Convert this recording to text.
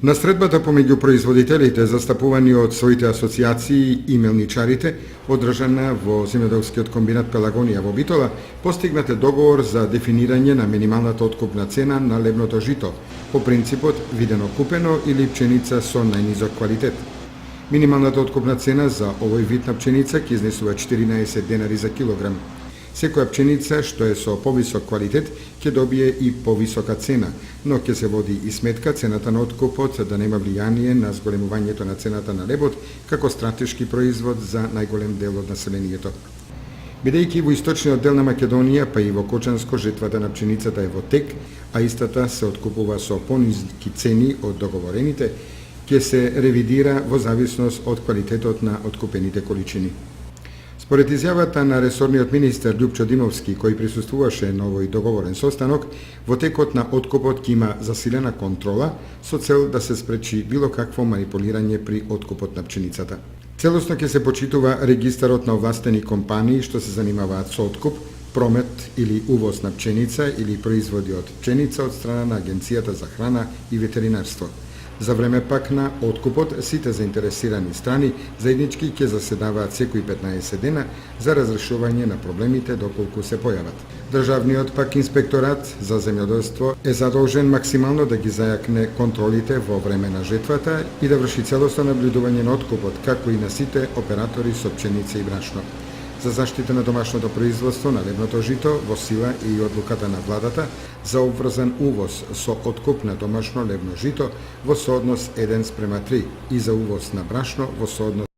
На средбата помеѓу производителите застапувани од своите асоциации и мелничарите, одржана во земјоделскиот комбинат Пелагонија во Битола, постигнат е договор за дефинирање на минималната откупна цена на лебното жито, по принципот видено купено или пченица со најнизок квалитет. Минималната откупна цена за овој вид на пченица ќе изнесува 14 денари за килограм. Секоја пченица што е со повисок квалитет ќе добие и повисока цена, но ќе се води и сметка цената на откупот да нема влијание на зголемувањето на цената на лебот како стратешки производ за најголем дел од населението. Бидејќи во источниот дел на Македонија, па и во Кочанско, жетвата на пченицата е во тек, а истата се откупува со понизки цени од договорените, ќе се ревидира во зависност од квалитетот на откупените количини. Според изјавата на ресорниот министер Љупчо Димовски, кој присуствуваше на овој договорен состанок, во текот на откупот ќе има засилена контрола со цел да се спречи било какво манипулирање при откупот на пченицата. Целосно ќе се почитува регистарот на овластени компании што се занимаваат со откуп, промет или увоз на пченица или производи од пченица од страна на Агенцијата за храна и ветеринарство. За време пак на откупот, сите заинтересирани страни заеднички ќе заседаваат секои 15 дена за разрешување на проблемите доколку се појават. Државниот пак инспекторат за земјоделство е задолжен максимално да ги зајакне контролите во време на жетвата и да врши целосно наблюдување на откупот, како и на сите оператори со пченица и брашно. За заштита на домашното производство на лебното жито во сила и одлуката на владата за обврзан увоз со откуп на домашно лебно жито во сооднос 1:3 и за увоз на брашно во сооднос